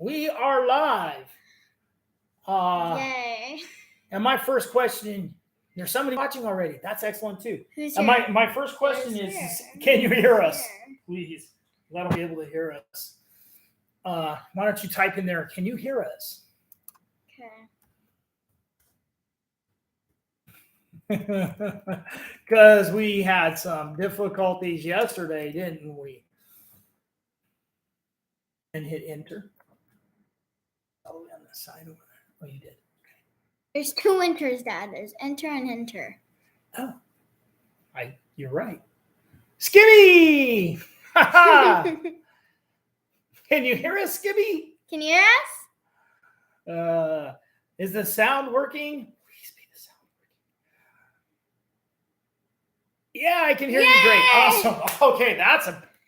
We are live. Yay. And my first question, there's somebody watching already. That's excellent too. Who's And here? my first question Who's is, here? can you hear Who's us? here? Please. Let them be able to hear us. Why don't you type in there, can you hear us? Okay. Because we had some difficulties yesterday, didn't we? And hit enter. All the way on the side over there. Oh, you did. There's two enters, Dad. There's enter and enter. Oh, you're right. Skibby! Can you hear us, Skibby? Can you hear us? Is the sound working? Please be the sound working. Yeah, I can hear you great. Awesome. Okay,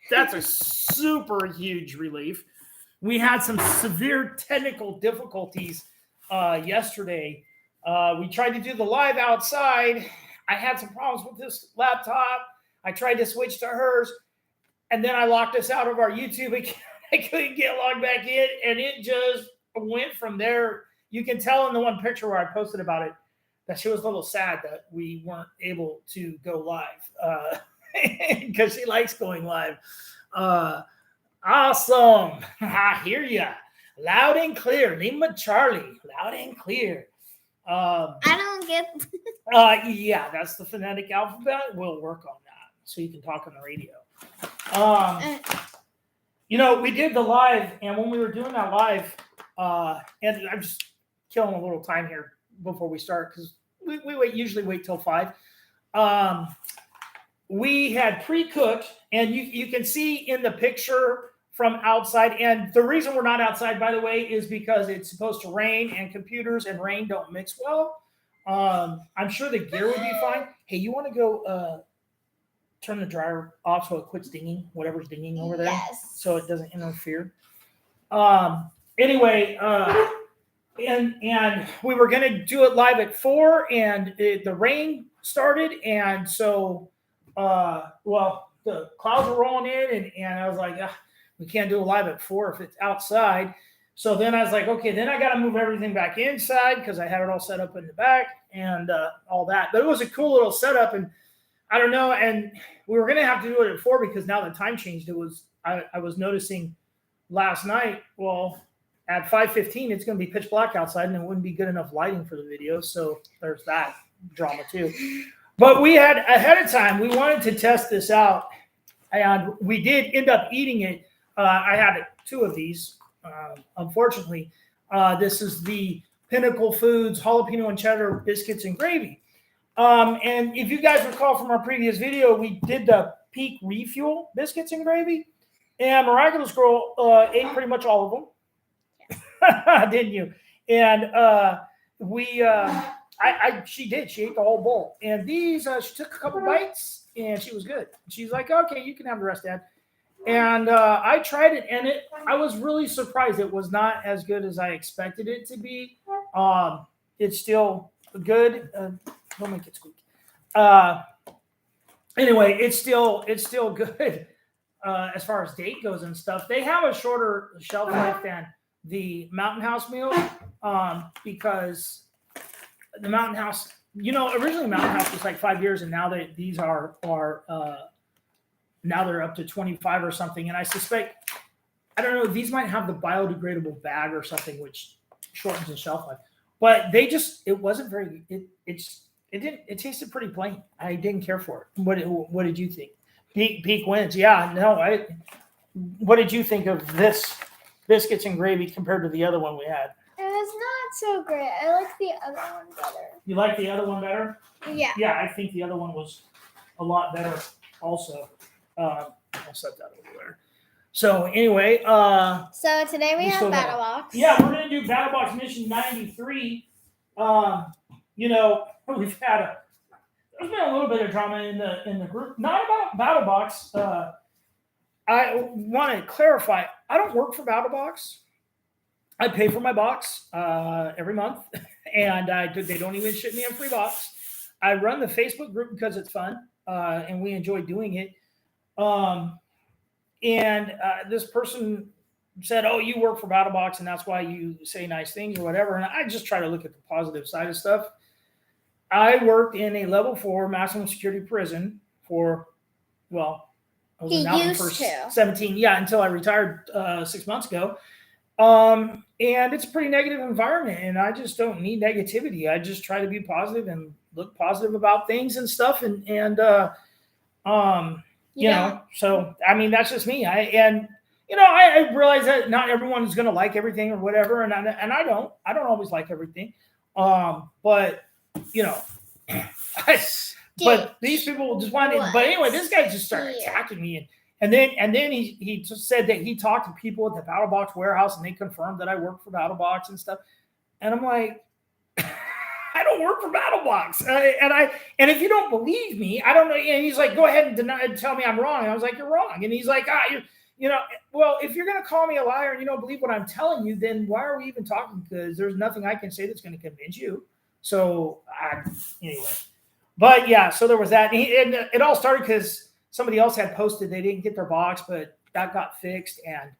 that's a super huge relief. We had some severe technical difficulties yesterday. We tried to do the live outside. I had some problems with this laptop. I tried to switch to hers, and then I locked us out of our YouTube account. I couldn't get logged back in, and it just went from there. You can tell in the one picture where I posted about it that she was a little sad that we weren't able to go live because she likes going live. Awesome. I hear you. Loud and clear. Lima Charlie. Loud and clear. I don't get. Yeah, that's the phonetic alphabet. We'll work on that so you can talk on the radio. We did the live, and when we were doing that live, and I'm just killing a little time here before we start because we usually wait till 5. We had pre-cooked, and you can see in the picture from outside. And the reason we're not outside, by the way, is because it's supposed to rain, and computers and rain don't mix well. I'm sure the gear would be fine. Hey, you want to go turn the dryer off so it quits dinging, whatever's dinging over there, Yes. so it doesn't interfere. Anyway, and we were going to do it live at 4, and the rain started, and so the clouds were rolling in, and I was like, we can't do it live at 4 if it's outside. So then I was like, okay, then I got to move everything back inside because I had it all set up in the back and all that. But it was a cool little setup, and I don't know. And we were going to have to do it at 4 because now the time changed. I was noticing last night, well, at 5:15, it's going to be pitch black outside, and it wouldn't be good enough lighting for the video. So there's that drama too. But we had ahead of time, we wanted to test this out, and we did end up eating it. I had 2 of these. Unfortunately, this is the Pinnacle Foods jalapeno and cheddar biscuits and gravy. And if you guys recall from our previous video, we did the Peak Refuel biscuits and gravy, and Miraculous Girl ate pretty much all of them, didn't you? And she did. She ate the whole bowl. And these, she took a couple bites, and she was good. She's like, okay, you can have the rest, Dad. And I tried it, and I was really surprised. It was not as good as I expected it to be. It's still good. Don't make it squeak. Anyway, it's still good as far as date goes and stuff. They have a shorter shelf life than the Mountain House meal because the Mountain House, originally Mountain House was like 5 years, and now these are now they're up to 25 or something. And I suspect, I don't know, these might have the biodegradable bag or something, which shortens the shelf life. But it wasn't very, it tasted pretty plain. I didn't care for it. What did you think? Peak wins. Yeah, no, what did you think of this biscuits and gravy compared to the other one we had? It was not so great. I like the other one better. You like the other one better? Yeah. Yeah, I think the other one was a lot better also. I'll set that over there. So anyway, so today we have Battlbox. Yeah, we're gonna do Battlbox Mission 93. We've had there's been a little bit of drama in the group, not about Battlebox. I want to clarify, I don't work for Battlebox. I pay for my box every month, and they don't even ship me a free box. I run the Facebook group because it's fun, and we enjoy doing it. And this person said, "Oh, you work for Battlebox, and that's why you say nice things or whatever." And I just try to look at the positive side of stuff. I worked in a level 4 maximum security prison for, well, I was in that one for 17, yeah, until I retired 6 months ago. And it's a pretty negative environment, and I just don't need negativity. I just try to be positive and look positive about things and stuff. You know, so I mean, that's just me. I realize that not everyone is going to like everything or whatever, and I don't always like everything. But you know, but these people just wanted. But anyway, this guy just started attacking me, and then he just said that he talked to people at the Battlebox warehouse, and they confirmed that I work for Battlebox and stuff. And I'm like, I don't work for Battlebox, and if you don't believe me, I don't know. And he's like, go ahead and deny and tell me I'm wrong. And I was like, you're wrong. And he's like, well, if you're going to call me a liar and you don't believe what I'm telling you, then why are we even talking? Because there's nothing I can say that's going to convince you. So anyway, but yeah, so there was that. And it all started because somebody else had posted they didn't get their box, but that got fixed. And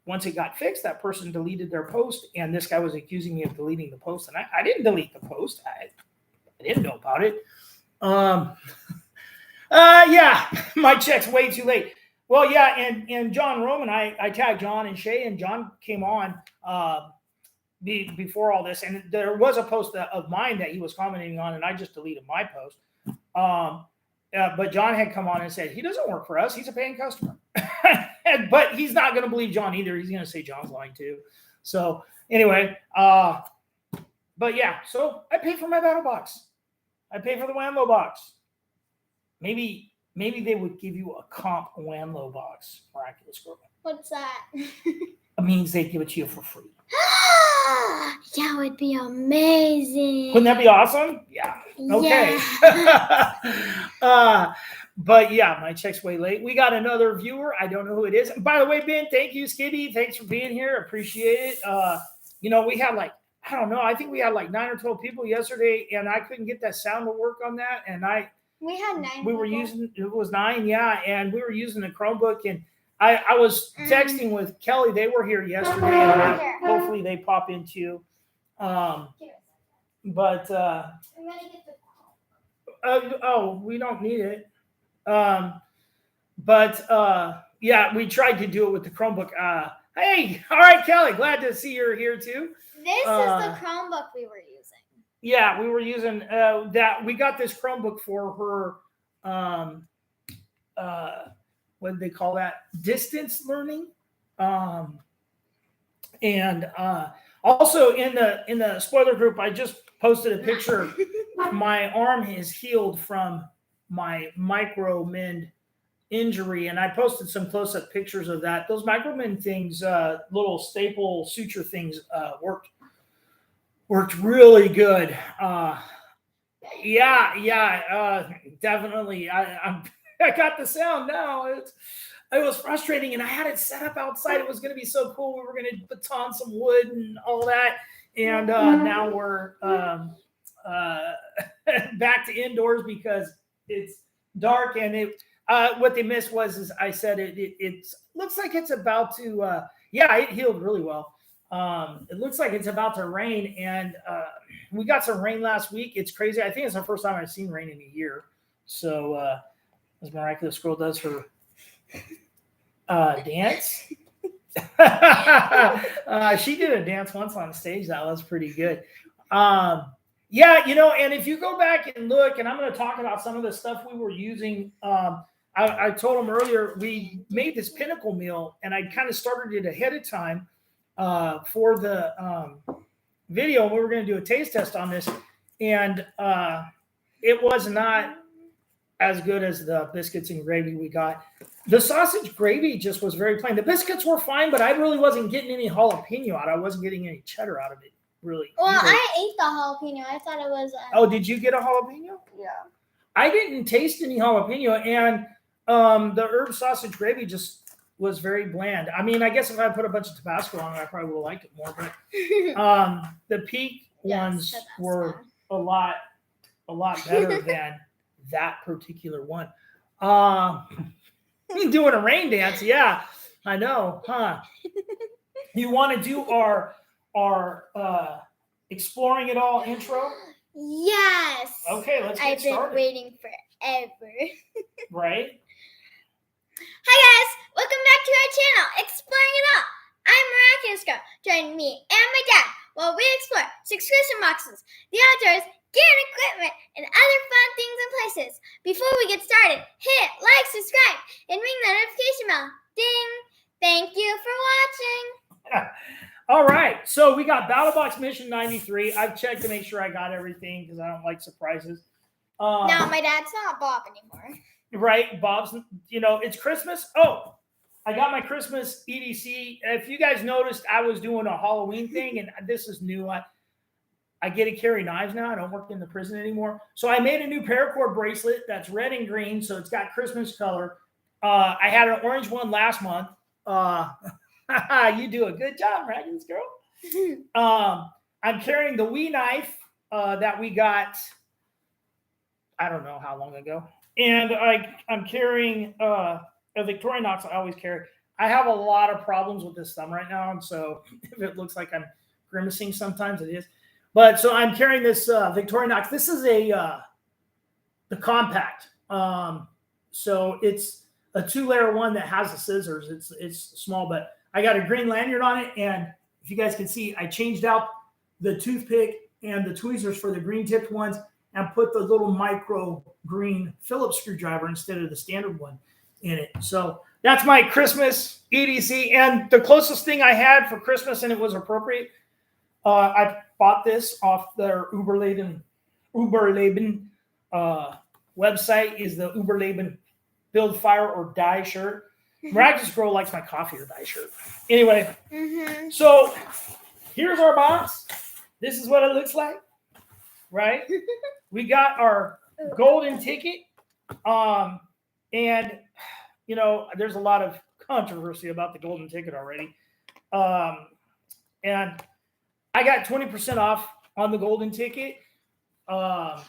once it got fixed, that person deleted their post. And this guy was accusing me of deleting the post. And I didn't delete the post. I didn't know about it. Yeah, my check's way too late. Well, yeah, and John Roman, I tagged John and Shay, and John came on before all this, and there was a post of mine that he was commenting on, and I just deleted my post. But John had come on and said, he doesn't work for us. He's a paying customer. But he's not going to believe John either. He's going to say John's lying too. So anyway, but yeah, so I pay for my Battlebox. I pay for the Wanlo box. Maybe they would give you a comp Wanlo box, Miraculous Girl. What's that? It means they'd give it to you for free. That would be amazing. Wouldn't that be awesome? Yeah. Okay. Yeah. But yeah, my check's way late. We got another viewer. I don't know who it is. By the way, Ben, thank you, Skibby. Thanks for being here. Appreciate it. We had I don't know. I think we had 9 or 12 people yesterday, and I couldn't get that sound to work on that. And we had 9. We were using, it was 9, yeah, and we were using a Chromebook, and I was texting with Kelly. They were here yesterday, and hopefully they pop in too. But I'm gonna get the we don't need it. Yeah, we tried to do it with the Chromebook. Hey, all right, Kelly, glad to see you're here too. This is the Chromebook we were using. Yeah, we were using that. We got this Chromebook for her. What do they call that? Distance learning. And also in the spoiler group, I just posted a picture. My arm is healed from my micro-mend injury, and I posted some close-up pictures of that. Those micro-mend things, little staple suture things, worked really good. Definitely. I got the sound now. It was frustrating, and I had it set up outside. It was going to be so cool. We were going to baton some wood and all that, and now we're back to indoors because it's dark. And what they missed was I said it looks like it's about to. It healed really well. It looks like it's about to rain, and we got some rain last week. It's crazy. I think it's the first time I've seen rain in a year. So as Miraculous Girl does her dance. She did a dance once on stage. That was pretty good. And if you go back and look, and I'm going to talk about some of the stuff we were using. I told them earlier, we made this pinnacle meal, and I kind of started it ahead of time for the video. We were going to do a taste test on this, and it was not as good as the biscuits and gravy we got. The sausage gravy just was very plain. The biscuits were fine, but I really wasn't getting any jalapeno out. I wasn't getting any cheddar out of it, really. Well, I ate the jalapeno. I thought it was. Oh, did you get a jalapeno? Yeah. I didn't taste any jalapeno, and the herb sausage gravy just was very bland. I mean, I guess if I put a bunch of Tabasco on it, I probably would have liked it more. But the peak ones were a lot better than that particular one. Doing a rain dance, yeah, I know, huh? You want to do our exploring it all intro? Yes. Okay, let's get I've been started. waiting forever. Right? Hi guys, welcome back to our channel, Exploring It All. I'm Miraculous Girl. Join me and my dad while we explore 6 Christmas boxes, the outdoors, gear and equipment, and other fun things and places. Before we get started, hit like, subscribe, and ring the notification bell. Ding! Thank you for watching. All right, so we got Battlbox Mission 93. I've checked to make sure I got everything because I don't like surprises. No, my dad's not Bob anymore. Right, Bob's, it's Christmas. Oh, I got my Christmas EDC. If you guys noticed, I was doing a Halloween thing, and this is new. I get to carry knives now. I don't work in the prison anymore. So I made a new paracord bracelet that's red and green, so it's got Christmas color. I had an orange one last month. You do a good job, Miraculous Girl. I'm carrying the Wii knife that we got, I don't know how long ago. And I'm carrying a Victorinox I always carry. I have a lot of problems with this thumb right now, and so if it looks like I'm grimacing sometimes, it is. But so I'm carrying this Victorinox. This is the compact. So it's a 2-layer one that has the scissors. It's small, but I got a green lanyard on it, and if you guys can see, I changed out the toothpick and the tweezers for the green tipped ones and put the little micro green Phillips screwdriver instead of the standard one in it. So that's my Christmas EDC, and the closest thing I had for Christmas, and it was appropriate. I bought this off their Uberleben website. Is the Uberleben Build Fire or Die shirt. Miraculous Girl likes my coffee or die shirt. Anyway, So here's our box. This is what it looks like, right? We got our golden ticket. And, there's a lot of controversy about the golden ticket already. And I got 20% off on the golden ticket. And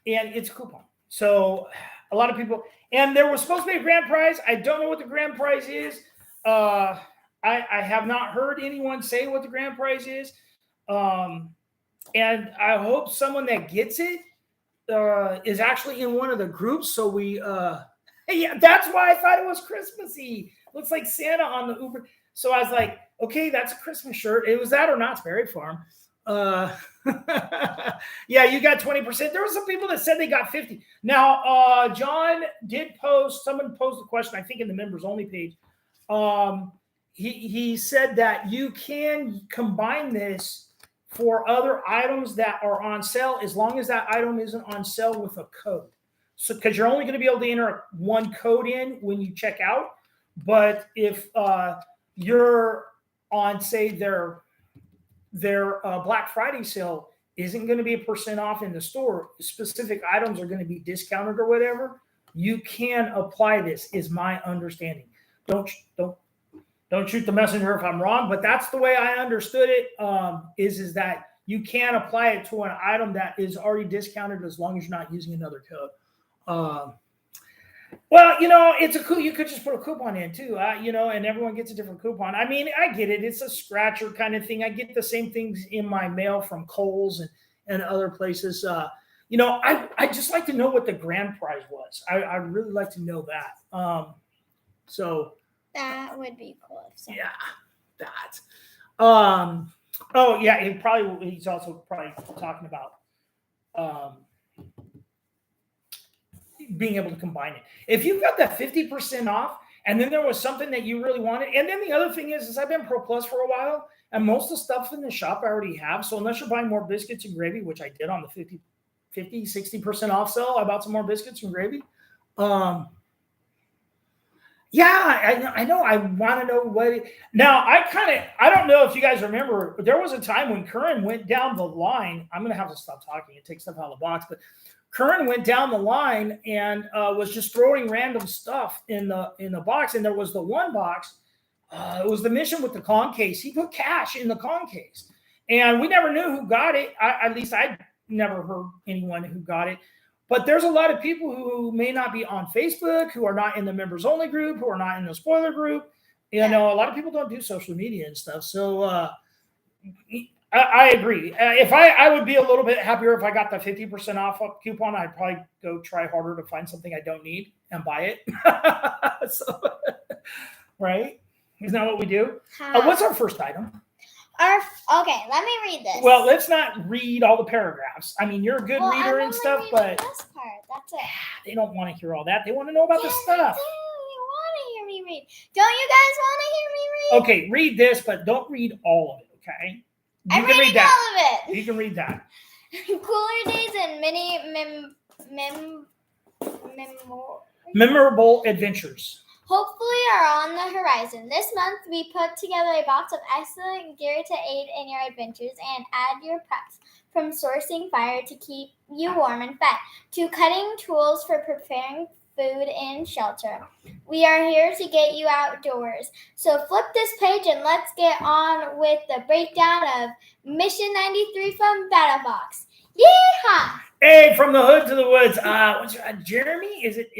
it's a coupon. So a lot of people, and there was supposed to be a grand prize. I don't know what the grand prize is. I have not heard anyone say what the grand prize is. And I hope someone that gets it is actually in one of the groups. So yeah, that's why I thought it was Christmassy. Looks like Santa on the Uber. So I was like, okay, that's a Christmas shirt. It was that or Knott's Berry Farm. Yeah, you got 20%. There were some people that said they got 50. Now, John did someone posed a question, I think in the members only page. He said that you can combine this for other items that are on sale as long as that item isn't on sale with a code. So, because you're only going to be able to enter one code in when you check out. But if you're on, say, their Black Friday sale isn't going to be a % off in the store, specific items are going to be discounted or whatever, you can apply this, is my understanding. Don't shoot the messenger if I'm wrong, but that's the way I understood it, is that you can apply it to an item that is already discounted as long as you're not using another code. Well, it's you could just put a coupon in too, and everyone gets a different coupon. I mean, I get it. It's a scratcher kind of thing. I get the same things in my mail from Kohl's and other places. I just like to know what the grand prize was. I really like to know that. So That would be cool. yeah, that. Oh yeah, he's also probably talking about being able to combine it. If you've got that 50% off, and then there was something that you really wanted, and then the other thing is I've been Pro Plus for a while, and most of the stuff in the shop I already have. So unless you're buying more biscuits and gravy, which I did on the 60% off sale, I bought some more biscuits and gravy. Yeah, I know. I want to know what. Now, I don't know if you guys remember, there was a time when Curran went down the line. I'm going to have to stop talking and take stuff out of the box, but Curran went down the line and was just throwing random stuff in the box. And there was the one box. It was the mission with the con case. He put cash in the con case, and we never knew who got it. At least I never heard anyone who got it. But there's a lot of people who may not be on Facebook, who are not in the members only group, who are not in the spoiler group. You know, a lot of people don't do social media and stuff. So I agree. If I would be a little bit happier if I got the 50% off coupon. I'd probably go try harder to find something I don't need and buy it. So, right? Isn't that what we do? What's our first item? Okay, let me read this. Well, let's not read all the paragraphs. I mean, you're a good reader and stuff, but this part. That's it. They don't want to hear all that. They want to know about the stuff. They want to hear me read. Don't you guys want to hear me read? Okay, read this, but don't read all of it, okay? I'm reading all of it. You can read that. Cooler days and many memorable adventures hopefully are on the horizon. This month, we put together a box of excellent gear to aid in your adventures and add your preps, from sourcing fire to keep you warm and fed, to cutting tools for preparing food and shelter. We are here to get you outdoors. So flip this page and let's get on with the breakdown of Mission 93 from Battlebox. Yeehaw! Hey, from the hood to the woods. What's your, Jeremy? Is it?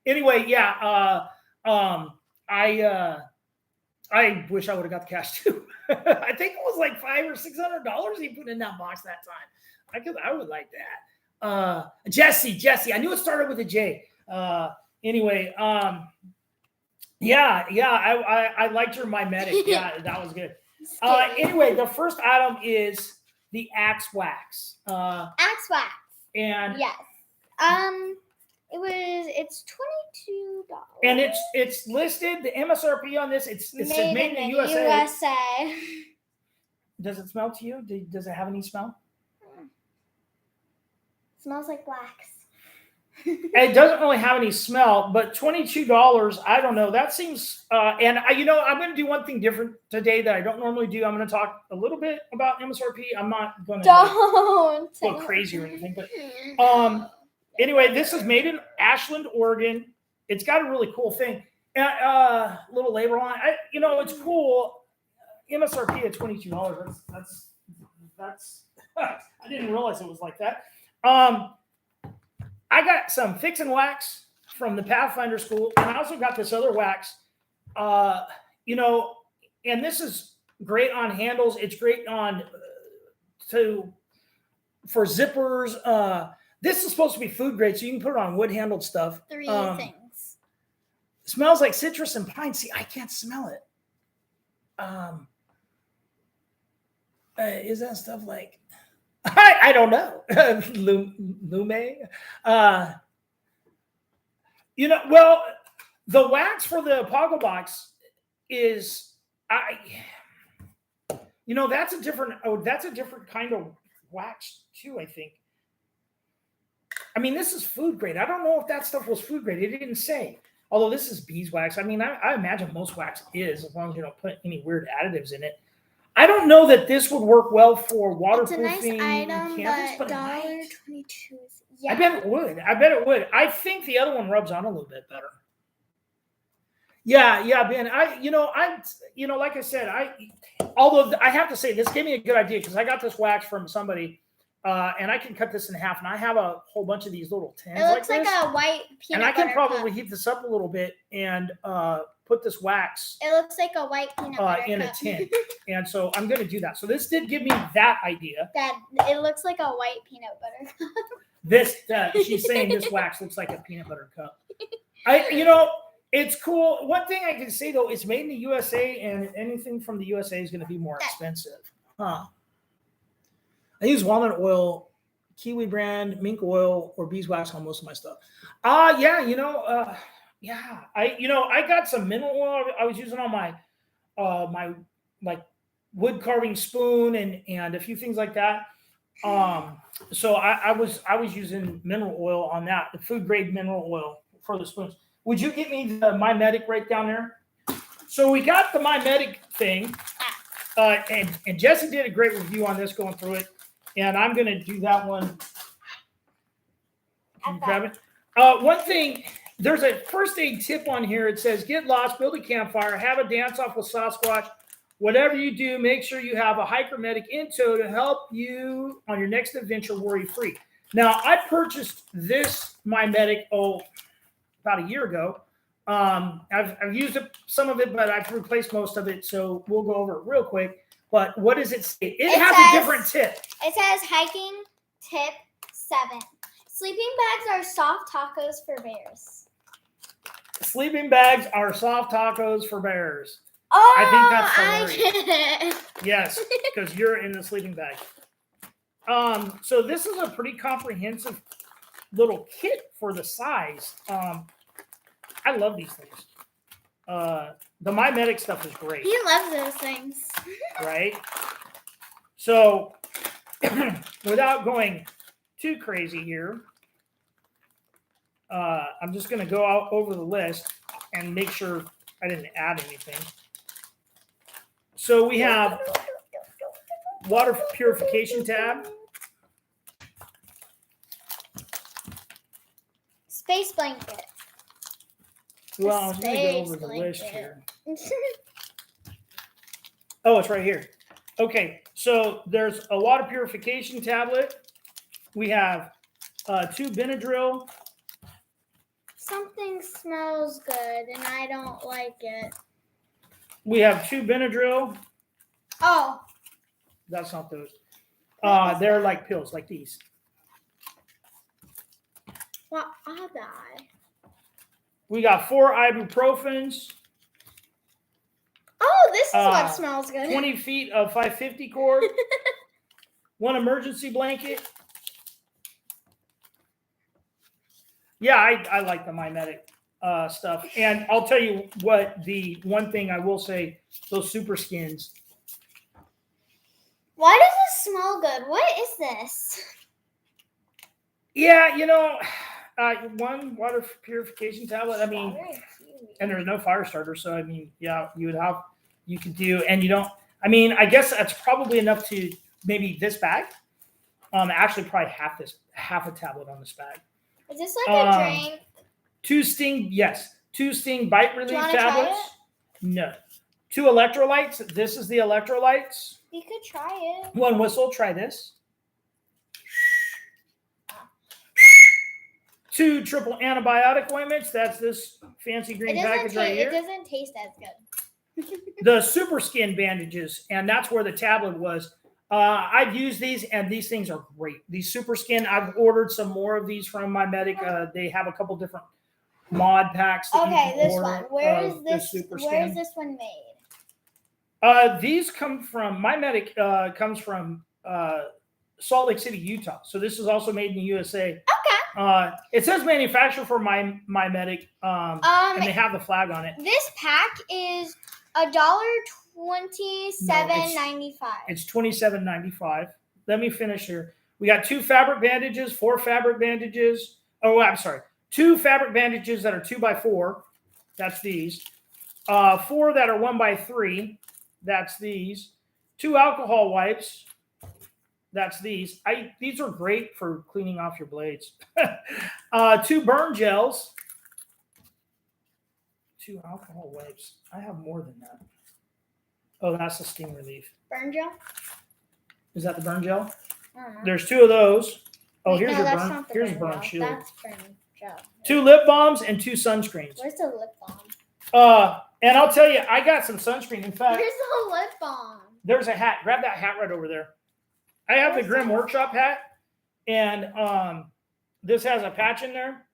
Anyway, yeah. I wish I would have got the cash too. I think it was like $500 or $600 he put in that box that time. I would like that. Jesse. I knew it started with a J. Anyway, I liked your My Medic. Yeah, that was good. Anyway, the first item is the Axe Wax. Axe Wax. And yes. It's $22. And it's listed, the MSRP on this, it says made in the USA. Does it smell to you? Does it have any smell? Smells like wax. It doesn't really have any smell, but $22, I don't know. That seems, and I'm going to do one thing different today that I don't normally do. I'm going to talk a little bit about MSRP. I'm not going to go crazy or anything, but anyway, this is made in Ashland, Oregon. It's got a really cool thing. Little label on it. It's cool. MSRP at $22. That's I didn't realize it was like that. I got some fix and wax from the Pathfinder School, and I also got this other wax. And this is great on handles. It's great on for zippers. This is supposed to be food grade, so you can put it on wood-handled stuff. Three things. It smells like citrus and pine. See, I can't smell it. Is that stuff like... I don't know. Lume? Well, the wax for the Pago box is... that's a different kind of wax, too, I think. I mean, this is food grade. I don't know if that stuff was food grade. It didn't say. Although this is beeswax. I mean, I imagine most wax is, as long as you don't put any weird additives in it. I don't know that this would work well for waterproofing. It's a nice item, campus, but $1.22. Yeah. I bet it would. I think the other one rubs on a little bit better. Yeah, Ben. Like I said, although I have to say this gave me a good idea because I got this wax from somebody. And I can cut this in half, and I have a whole bunch of these little tins. It looks like a white peanut butter cup. And I can probably heat this up a little bit and put this wax. It looks like a white peanut butter in cup. a tin. And so I'm going to do that. So this did give me that idea. That it looks like a white peanut butter cup. She's saying this wax looks like a peanut butter cup. It's cool. One thing I can say though, it's made in the USA, and anything from the USA is going to be more expensive. Huh? I use walnut oil, kiwi brand, mink oil, or beeswax on most of my stuff. I got some mineral oil I was using on my my like wood carving spoon and a few things like that. So I was using mineral oil on that, the food grade mineral oil for the spoons. Would you get me the My Medic right down there? So we got the My Medic thing, and Jesse did a great review on this, going through it. And I'm going to do that one. Can you grab it? One thing, there's a first aid tip on here. It says, get lost, build a campfire, have a dance-off with Sasquatch. Whatever you do, make sure you have a hiker medic in tow to help you on your next adventure worry-free. Now, I purchased this My Medic, about a year ago. I've used some of it, but I've replaced most of it. So we'll go over it real quick. But what does it say? It has a different tip. It says hiking tip 7. Sleeping bags are soft tacos for bears. Sleeping bags are soft tacos for bears. Oh, I think that's hilarious. Yes, because you're in the sleeping bag. So this is a pretty comprehensive little kit for the size. I love these things. The My Medic stuff is great. He loves those things. Right? So, without going too crazy here, I'm just going to go out over the list and make sure I didn't add anything. So we have water purification tab. Space blanket. Well, I'm going to go over the list here. Oh, it's right here. Okay, so there's a water purification tablet. We have 2 Benadryl. Something smells good, and I don't like it. We have 2 Benadryl. Oh. That's not those. They're like pills, like these. What are they? We got 4 ibuprofens. Oh, this is what smells good. 20 feet of 550 cord. 1 emergency blanket. Yeah, I like the My Medic stuff. And I'll tell you what, the one thing I will say, those super skins. Why does it smell good? What is this? Yeah, you know, 1 water purification tablet. I mean, and there's no fire starter. So, I mean, yeah, you could do, and you don't, I mean, I guess that's probably enough to maybe this bag. Actually, probably half a tablet on this bag. Is this like a drink? 2 Sting, yes. 2 Sting bite relief tablets. Try it? No. 2 electrolytes. This is the electrolytes. You could try it. 1 whistle. Try this. 2 triple antibiotic ointments. That's this fancy green package right here. It doesn't taste as good. The super skin bandages, and that's where the tablet was. I've used these, and these things are great. These super skin, I've ordered some more of these from My Medic. They have a couple different mod packs. Okay, this one. Where is this one made? These come from My Medic. Comes from Salt Lake City, Utah. So this is also made in the USA. Okay. It says manufacturer for My Medic, and they have the flag on it. This pack is $27.95. It's $27.95. Let me finish here. We got 2 fabric bandages, 4 fabric bandages. Oh, I'm sorry. 2 fabric bandages that are 2x4. That's these. 4 that are 1x3. That's these. 2 alcohol wipes. That's these. These are great for cleaning off your blades. 2 burn gels. 2 alcohol wipes. I have more than that. Oh, that's the sting relief. Burn gel? Is that the burn gel? I don't know. There's 2 of those. Oh, Wait, here's no, your that's burn. not the Here's burn burn gel. shield. That's burn gel. 2 lip balms and 2 sunscreens. Where's the lip balm? And I'll tell you, I got some sunscreen. In fact, Where's the lip balm? there's a hat. Grab that hat right over there. I have the Grim Workshop hat, and this has a patch in there.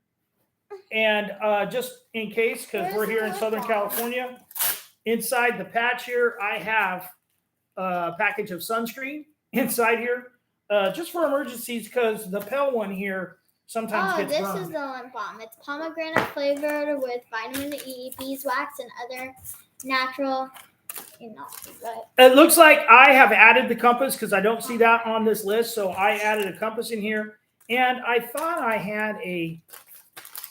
And just in case, because we're here in Southern California, inside the patch here, I have a package of sunscreen inside here, just for emergencies, because the Pell one here sometimes gets burned. This is the lip balm. It's pomegranate flavored with vitamin E, beeswax, and other natural. It looks like I have added the compass because I don't see that on this list. So I added a compass in here, and I thought I had a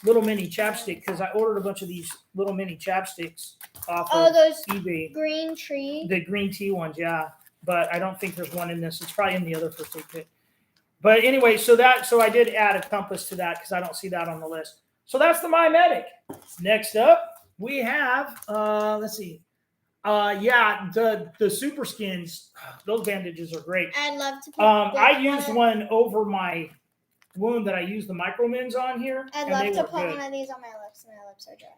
little mini chapstick because I ordered a bunch of these little mini chapsticks off of those eBay. Green tea. The green tea ones, yeah. But I don't think there's one in this. It's probably in the other first aid kit. But anyway, so I did add a compass to that because I don't see that on the list. So that's the My Medic. Next up, we have let's see. The super skins, those bandages are great. I'd love to put I used one over my wound that I used the micromins on here. I'd love to put one of these on my lips. My lips are dry.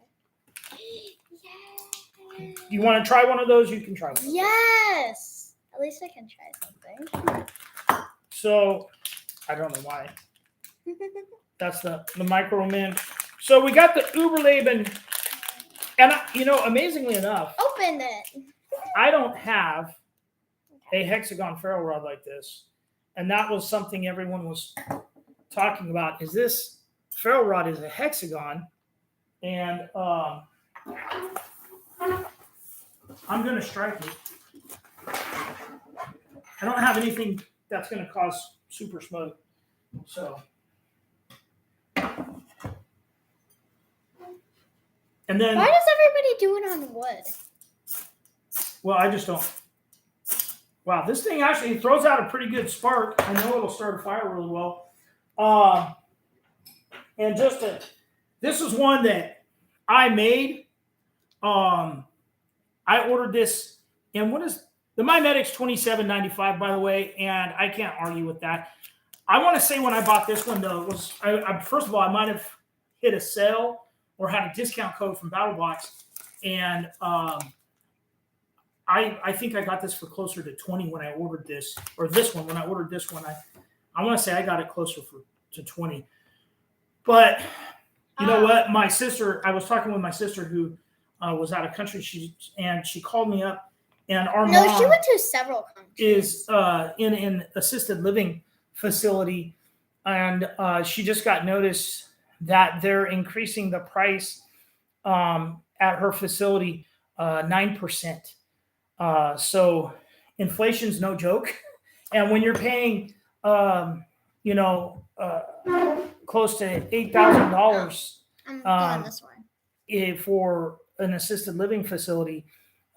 Yes. You want to try one of those? You can try one. Yes. At least I can try something. So, I don't know why. That's the micro mint. So we got the Uberleben, and amazingly enough, Open it. I don't have a hexagon ferro rod like this, and that was something everyone was talking about. Is this ferro rod is a hexagon, and I'm going to strike it. I don't have anything that's going to cause super smoke, so. And then, why does everybody do it on wood? well, I just don't. Wow, this thing actually throws out a pretty good spark. I know it'll start a fire really well. And this is one that I made. I ordered this, and what is the Mimetics $27.95, by the way, and I can't argue with that. I want to say when I bought this one though, it was first of all I might have hit a sale or had a discount code from Battlbox, and I think I got this for closer to 20 when I ordered this, or this one when I ordered this one. I want to say I got it closer to 20. But you know what? My sister, I was talking with my sister who was out of country. She called me up, and our mom she went to several countries. Is in an assisted living facility, and she just got notice that they're increasing the price at her facility 9%. So inflation's no joke, and when you're paying close to $8,000 this one. for an assisted living facility,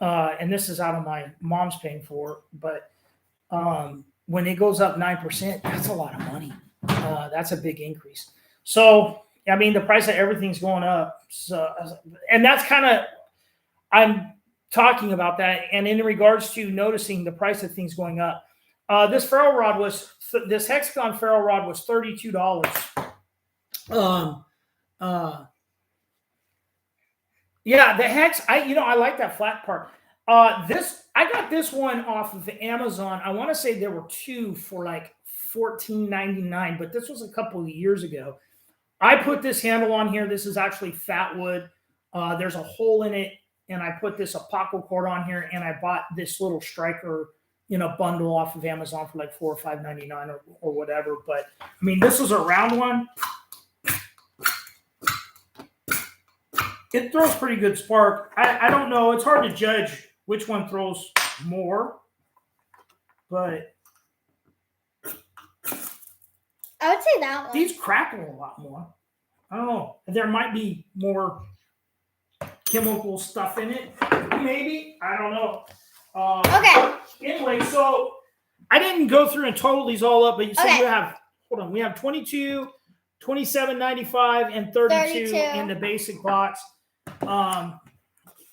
and this is out of my mom's paying for, but when it goes up 9%, that's a lot of money. That's a big increase. So I mean, the price of everything's going up. So, and that's kind of, I'm talking about that. And in regards to noticing the price of things going up, this hexagon ferro rod was $32. Yeah, the hex, I like that flat part. I got this one off of Amazon. I want to say there were two for like $14.99, but this was a couple of years ago. I put this handle on here. This is actually fat wood. There's a hole in it, and I put this Apaco cord on here, and I bought this little striker, bundle off of Amazon for like $4 or $5.99 or whatever. But I mean, this is a round one. It throws pretty good spark. I don't know. It's hard to judge which one throws more, but I would say that one. These crackle a lot more. I don't know. There might be more chemical stuff in it. Maybe. I don't know. Okay. Anyway, so I didn't go through and total these all up, but you said you have, hold on, we have 22, $27.95, and 32 in the basic box. And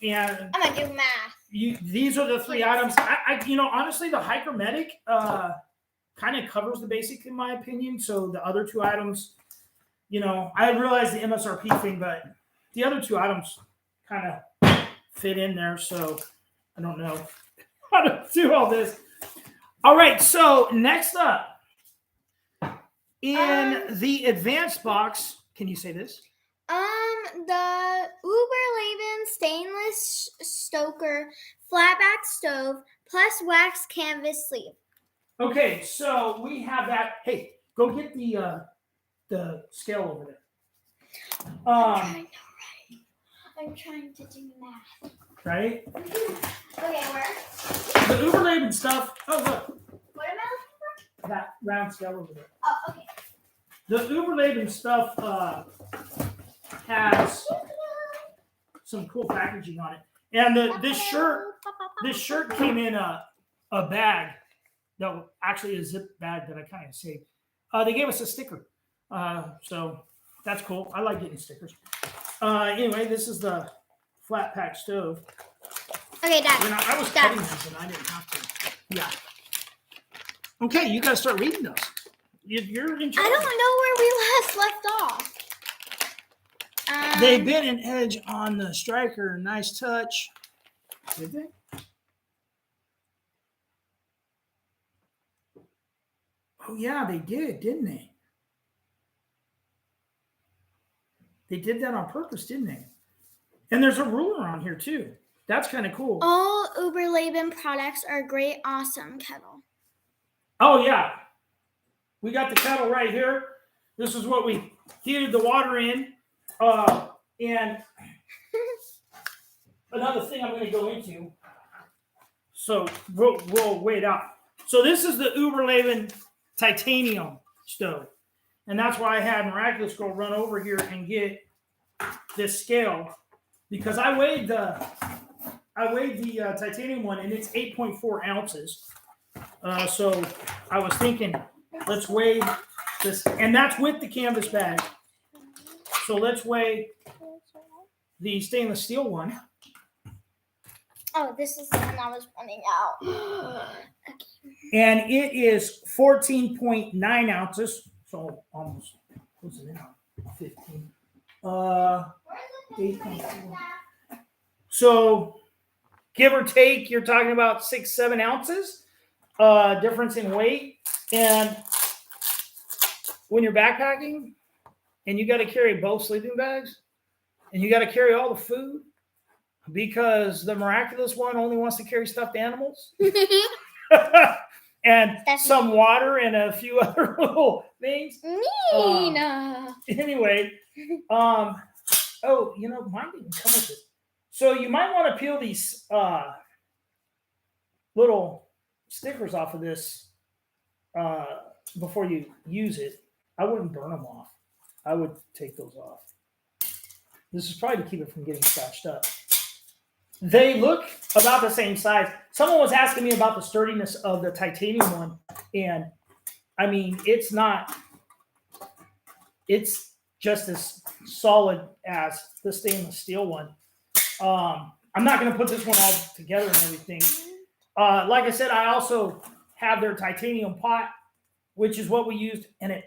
I'm going to do math. These are the three items. Honestly, the Hygrometic kind of covers the basic in my opinion. So the other two items, I realized the MSRP thing, but the other two items kind of fit in there. So I don't know how to do all this. All right. So next up in the advanced box, can you say this? The Uberleben stainless stoker flatback stove plus wax canvas sleeve. Okay, so we have that. Hey, go get the scale over there. I'm trying to do math. Right? Okay, where? The Uberleben stuff. Oh, look. What am I looking for? That round scale over there. Oh, okay. The Uberleben stuff has some cool packaging on it, and this shirt came in a bag. No, actually a zip bag that I kind of saved. They gave us a sticker, so that's cool. I like getting stickers. Anyway, this is the flat pack stove. Okay, Dad. I was cutting these and I didn't have to. Yeah. Okay, you gotta start reading those. You're in charge. I don't know where we last left off. They bit an edge on the striker. Nice touch. Did they? Oh, yeah, they did, didn't they? They did that on purpose, didn't they? And there's a ruler on here, too. That's kind of cool. All Uberleben products are great, awesome kettle. Oh, yeah. We got the kettle right here. This is what we heated the water in. And another thing I'm going to go into. So we'll wait out. So this is the Uberleben titanium stove. And that's why I had Miraculous Girl run over here and get this scale. Because I weighed the titanium one, and it's 8.4 ounces. So I was thinking, let's weigh this, and that's with the canvas bag. So let's weigh the stainless steel one. Oh, this is the one I was running out. Okay. And it is 14.9 ounces. So almost, what's it now? 15. 8.4. So give or take, you're talking about 6-7 ounces difference in weight. And when you're backpacking and you got to carry both sleeping bags and you got to carry all the food because the Miraculous one only wants to carry stuffed animals and some water and a few other little things. Anyway, oh, mine didn't come with it. So you might want to peel these little stickers off of this before you use it. I wouldn't burn them off. I would take those off. This is probably to keep it from getting scratched up. They look about the same size. Someone was asking me about the sturdiness of the titanium one. And I mean, it's just as solid as the stainless steel one. I'm not going to put this one all together and everything. Like I said, I also have their titanium pot, which is what we used, and it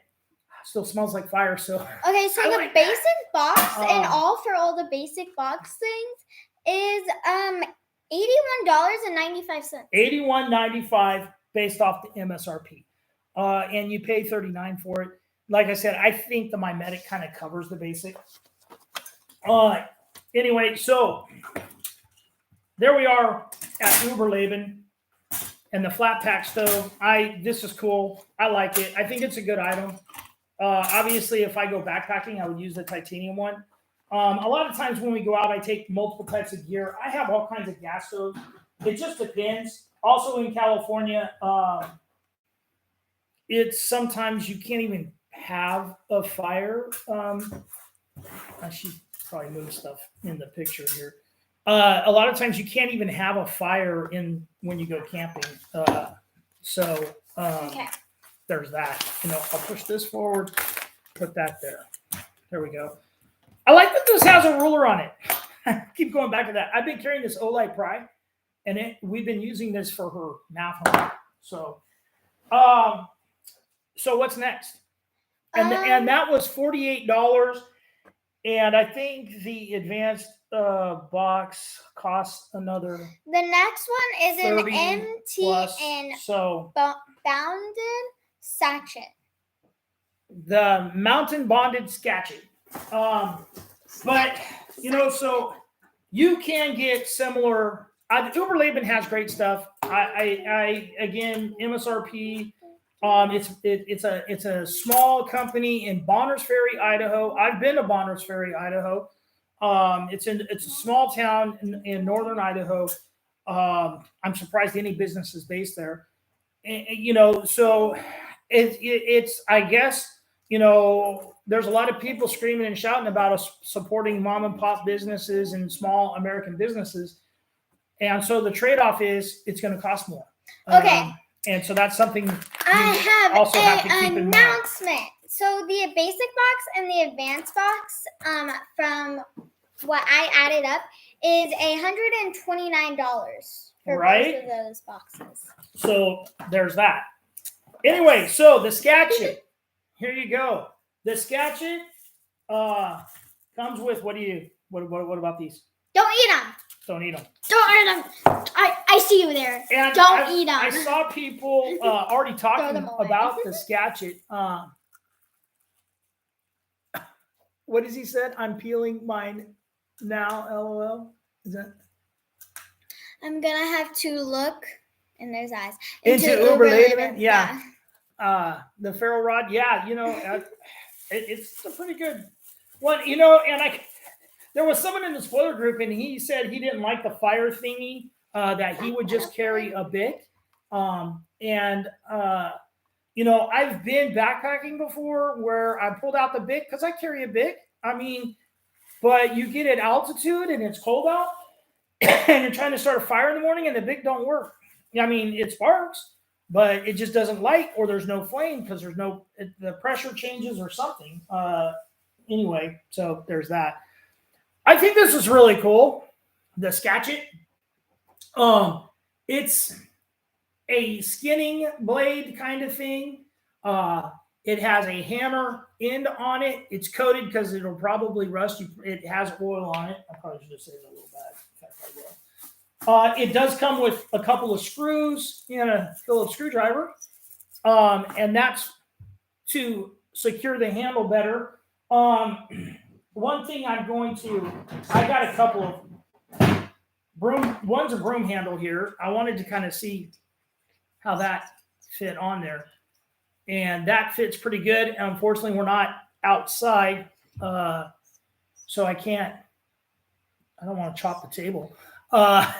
still smells like fire. So okay, so the basic box and all for all the basic box things is $81.95. $81.95 based off the MSRP, and you pay $39 for it. Like I said, I think the Mimetic kind of covers the basic. Anyway, so there we are at Uberleben and the flat pack stove. This is cool. I like it. I think it's a good item. Obviously, if I go backpacking, I would use the titanium one. A lot of times when we go out, I take multiple types of gear. I have all kinds of gas stoves. It just depends. Also in California, it's sometimes you can't even have a fire. I should probably move stuff in the picture here. A lot of times you can't even have a fire when you go camping. Okay. There's that. I'll push this forward, put that there. There we go. I like that this has a ruler on it. I keep going back to that. I've been carrying this Olay Pry, and we've been using this for her math homework. So what's next? And that was $48. And I think the advanced box costs another. The next one is an MT plus, and bounded sachet. The mountain bonded sachet. But so you can get similar. Uberleben has great stuff. I again, MSRP. It's a small company in Bonners Ferry, Idaho. I've been to Bonners Ferry, Idaho. It's a small town in northern Idaho. I'm surprised any business is based there. And, so it's I guess there's a lot of people screaming and shouting about us supporting mom and pop businesses and small American businesses, and so the trade-off is it's going to cost more. Okay. And so that's something I have also have to keep in announcement. mind. So the basic box and the advanced box, from what I added up, is $129 for both of those boxes. So there's that. Anyway, so the Skatchet. Here you go. The Skatchet Comes with what about these? Don't eat them. Don't eat them. Don't eat them. I see you there. And Don't eat them. I saw people already talking them away. about the Skatchet. What has he said? I'm peeling mine now. LOL. Is that I'm gonna have to look in those eyes into Uber Lederman? Yeah. The ferro rod. Yeah, it's a pretty good one. And there was someone in the spoiler group, and he said he didn't like the fire thingy. That he would just carry a Bic. I've been backpacking before where I pulled out the Bic because I carry a Bic. But you get at altitude and it's cold out and you're trying to start a fire in the morning and the Bic don't work. It sparks, but it just doesn't light, or there's no flame because the pressure changes or something. Anyway, so there's that. I think this is really cool. The Skatchet. It's a skinning blade kind of thing. It has a hammer end on it. It's coated because it'll probably rust. It has oil on it. I probably should have said it a little bad. In fact, I will. It does come with a couple of screws and a Phillips screwdriver. And that's to secure the handle better. One thing I got a couple of one's a broom handle here. I wanted to kind of see how that fit on there. And that fits pretty good. Unfortunately, we're not outside. So I don't want to chop the table.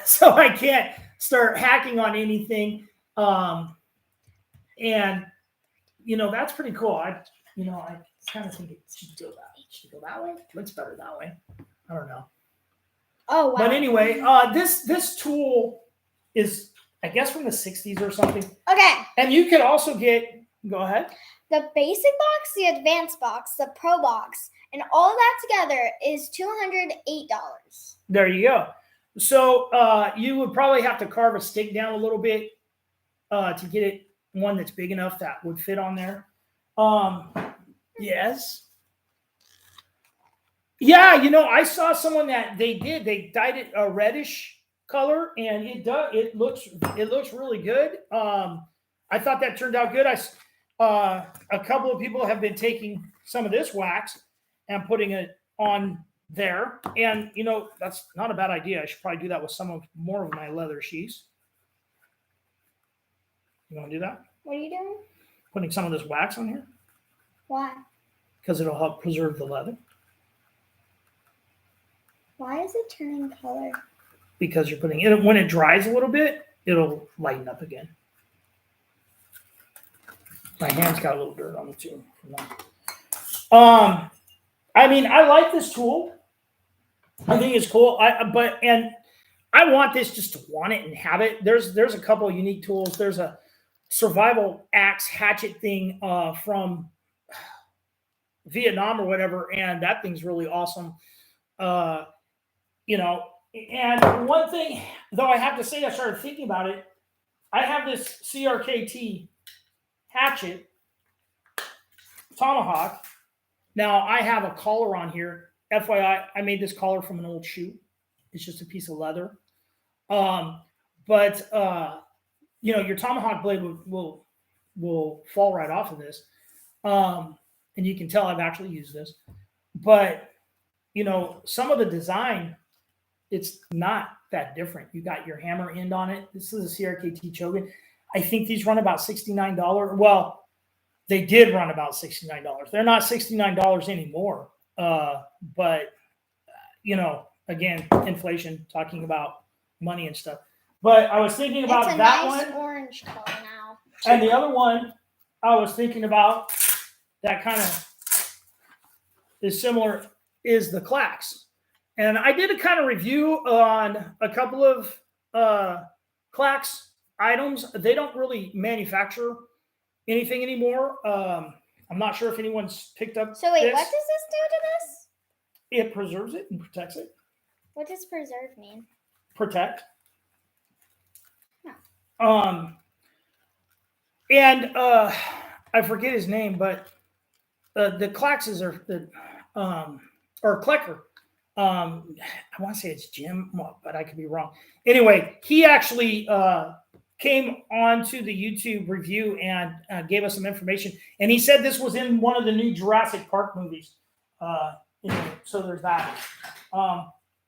So I can't start hacking on anything. That's pretty cool. I kind of think it should go that way. Looks better that way. I don't know. Oh, wow. But anyway, this tool is, I guess, from the 60s or something. Okay. And you could also go ahead. The basic box, the advanced box, the pro box, and all that together is $208. There you go. So you would probably have to carve a stick down a little bit to get it one that's big enough that would fit on there. Yes. Yeah, I saw someone that they dyed it a reddish color, and it looks really good. I thought that turned out good. A couple of people have been taking some of this wax and putting it on there, and that's not a bad idea. I should probably do that with more of my leather sheaths. You want to do that? What are you doing? Putting some of this wax on here. Why? Because it'll help preserve the leather. Why is it turning color? Because you're putting it, when it dries a little bit, it'll lighten up again. My hand's got a little dirt on it too. I like this tool. I think it's cool. I want this just to want it and have it. There's a couple of unique tools. There's a survival axe hatchet thing from Vietnam or whatever, and that thing's really awesome. And one thing, though, I have to say, I started thinking about it. I have this CRKT hatchet tomahawk. Now I have a collar on here. FYI, I made this collar from an old shoe. It's just a piece of leather. Your tomahawk blade will fall right off of this. And you can tell I've actually used this. But, some of the design, it's not that different. You got your hammer end on it. This is a CRKT Chogan. I think these run about $69. Well, they did run about $69. They're not $69 anymore. But again, inflation, talking about money and stuff. But I was thinking about it's a that nice one. Orange color now. And the other one I was thinking about that kind of is similar is the Clax. And I did a kind of review on a couple of Clax items. They don't really manufacture anything anymore. I'm not sure if anyone's picked up So wait, this. what does this do to this? It preserves it and protects it. What does preserve mean? Protect. No. I forget his name, but the Claxes are or Klecker. I want to say it's Jim, but I could be wrong. Anyway, he actually came on to the YouTube review and gave us some information. And he said this was in one of the new Jurassic Park movies. So there's that.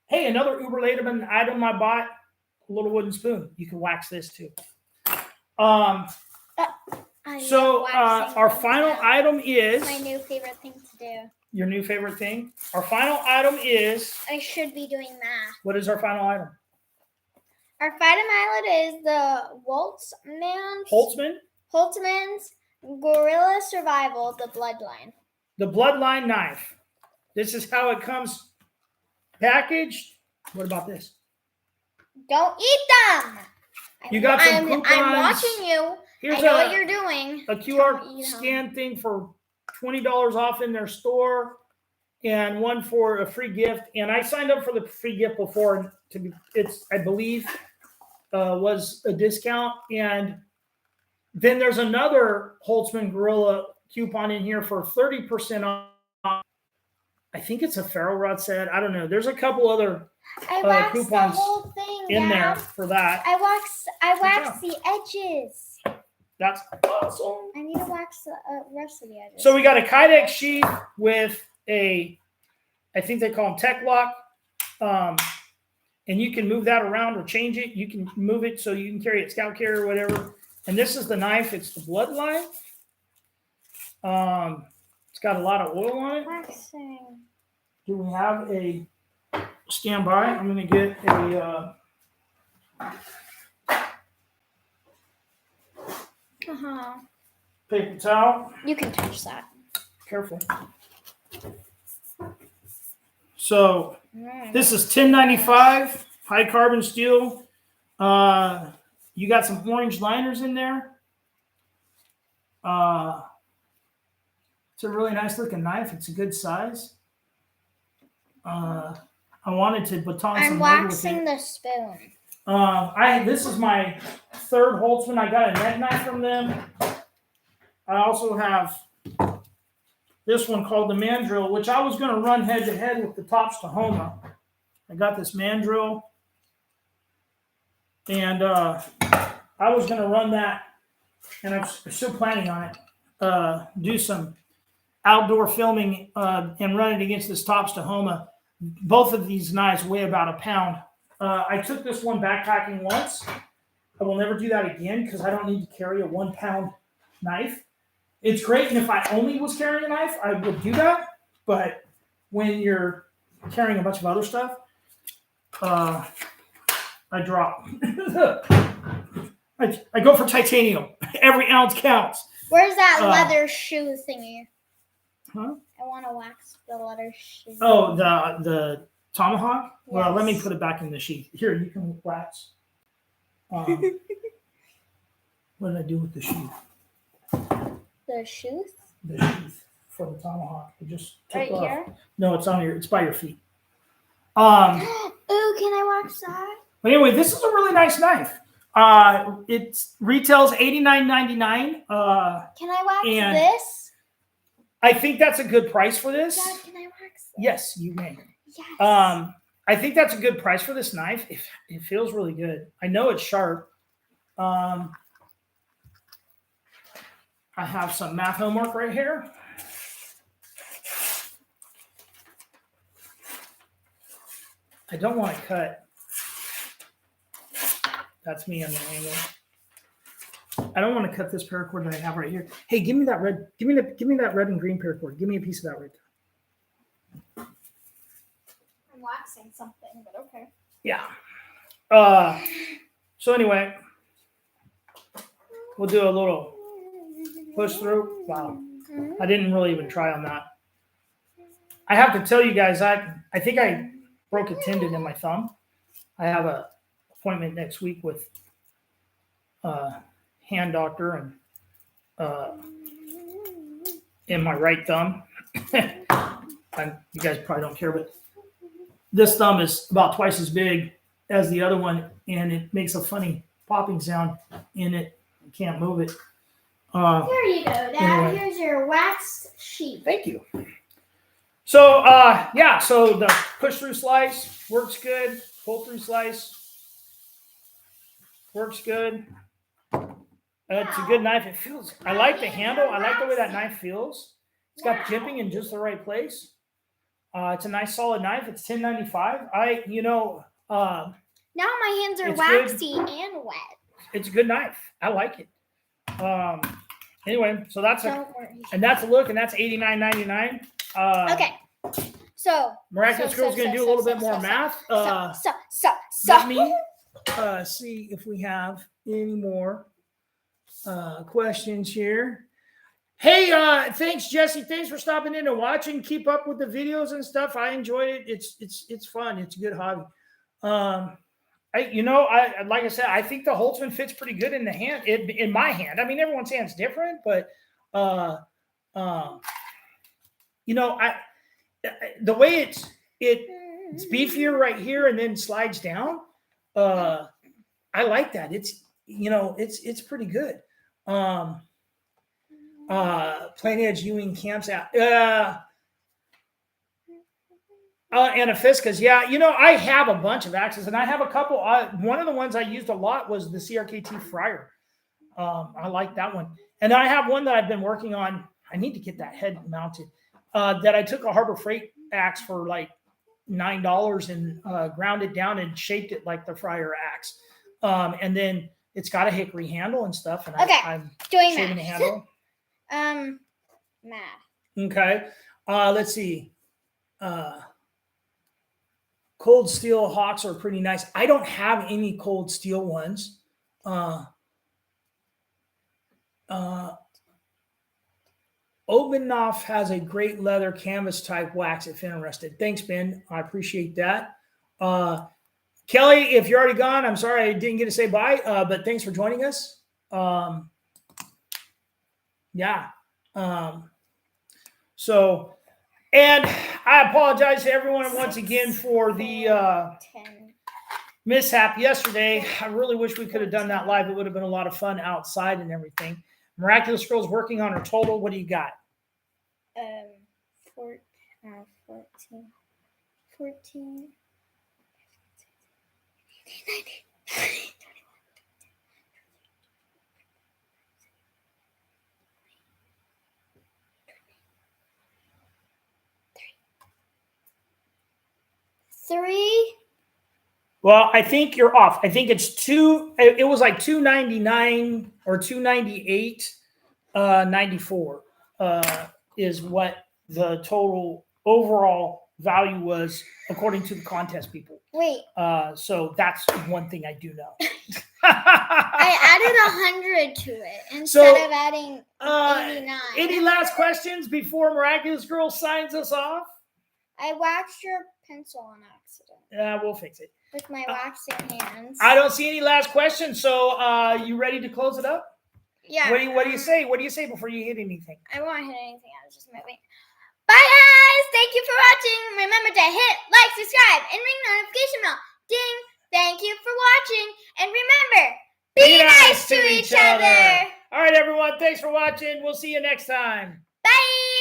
Hey, another Uber Lederman item I bought, a little wooden spoon. You can wax this too. So our final item is my new favorite thing to do. Your new favorite thing? Our final item is... I should be doing that. What is our final item? Our final item is the Holtzman's Gorilla Survival, the Bloodline. The Bloodline knife. This is how it comes packaged. What about this? Don't eat them. You got some coupons. I'm watching you. I know what you're doing. A QR scan thing for $20 off in their store, and one for a free gift. And I signed up for the free gift before. I believe, was a discount. And then there's another Holtzman Gorilla coupon in here for 30% off. I think it's a ferro rod set. I don't know. There's a couple other coupons the whole thing, in there for that. I waxed the edges. That's awesome. I need to wax the rest of the edges. So we got a Kydex sheath with I think they call them Tech Lock. And you can move that around or change it. You can move it so you can carry it scout carry or whatever. And this is the knife. It's the Bloodline. It's got a lot of oil on it. Waxing. Do we have a standby? I'm going to get a... paper towel. You can touch that. Careful. So this is $10.95, high carbon steel. You got some orange liners in there. It's a really nice looking knife. It's a good size. I wanted to baton some. I'm waxing the spoon. This is my third Holtzman. I got a neck knife from them. I also have this one called the Mandrill, which I was going to run head to head with the Tops Tahoma. I got this Mandrill, and I was going to run that, and I'm still planning on it. Do some outdoor filming and run it against this Tops Tahoma. Both of these knives weigh about a pound. I took this one backpacking once. I will never do that again because I don't need to carry a 1 pound knife. It's great, and if I only was carrying a knife, I would do that. But when you're carrying a bunch of other stuff, I drop. I go for titanium. Every ounce counts. Where's that leather shoe thingy? Huh? I want to wax the leather shoe. Oh, the tomahawk? Yes. Well, let me put it back in the sheath. Here, you can wax. What did I do with the sheath? The sheath? The sheath for the tomahawk. It just took right off. Here? No, it's by your feet. Ooh, can I wax that? But anyway, this is a really nice knife. It retails $89.99. Can I wax this? I think that's a good price for this. Dad, can I wax this? Yes, you may. Yes. I think that's a good price for this knife. It feels really good. I know it's sharp. I have some math homework right here. I don't want to cut. That's me on the angle. I don't want to cut this paracord that I have right here. Hey, give me that red. Give me that red and green paracord. Give me a piece of that right there. I'm waxing something, but okay. Yeah. So anyway, we'll do a little push through. Wow. I didn't really even try on that. I have to tell you guys, I think I broke a tendon in my thumb. I have an appointment next week with hand doctor and in my right thumb. You guys probably don't care, but this thumb is about twice as big as the other one, and it makes a funny popping sound in it. I can't move it. Here you go, Dad. Anyway. Here's your waxed sheet. Thank you. So yeah, so the push through slice works good. Pull through slice works good. It's a good knife. It feels. I like the handle. I like the way that knife feels. It's got jimping in just the right place. It's a nice solid knife. It's $10.95. Now my hands are It's waxy and wet. It's a good knife. I like it. Anyway, so that's Don't worry. and that's a look, and that's $89.99. Okay. So Miraculous Girl's going to do a little bit more math. So. Let me see if we have any more questions here. Hey, thanks, Jesse. Thanks for stopping in and watching. Keep up with the videos and stuff. I enjoyed it. It's fun. It's a good hobby. Like I said, I think the Holtzman fits pretty good in the hand. In my hand. I mean, everyone's hand's different, but the way it's beefier right here and then slides down. I like that. It's pretty good. Plain Edge Ewing camps out. And a Fiskas. Yeah, I have a bunch of axes, and I have a couple. One of the ones I used a lot was the CRKT Friar. I like that one. And I have one that I've been working on. I need to get that head mounted. That I took a Harbor Freight axe for like $9 and ground it down and shaped it like the Friar axe. And then it's got a hickory handle and stuff. And I'm doing shaving the handle. Math. Okay. Let's see. Cold steel hawks are pretty nice. I don't have any cold steel ones. Obenoff has a great leather canvas type wax if interested. Thanks, Ben. I appreciate that. Kelly, if you're already gone, I'm sorry I didn't get to say bye, but thanks for joining us. And I apologize to everyone once again for the mishap yesterday. I really wish we could have done that live. It would have been a lot of fun outside and everything. Miraculous Girl's working on her total. What do you got? 14. 3. Well, I think you're off. I think it's it was like $299 or $298.94 is what the total overall value was according to the contest people. Wait. So that's one thing I do know. I added 100 to it instead of adding 89. Any last questions before Miraculous Girl signs us off? I waxed your pencil on accident. Yeah, we'll fix it. With my waxing hands. I don't see any last questions. So you ready to close it up? Yeah. What do you say? What do you say before you hit anything? I won't hit anything. I was just moving. Bye, guys. Thank you for watching. Remember to hit like, subscribe, and ring the notification bell. Ding. Thank you for watching. And remember, be nice to each other. All right, everyone. Thanks for watching. We'll see you next time. Bye.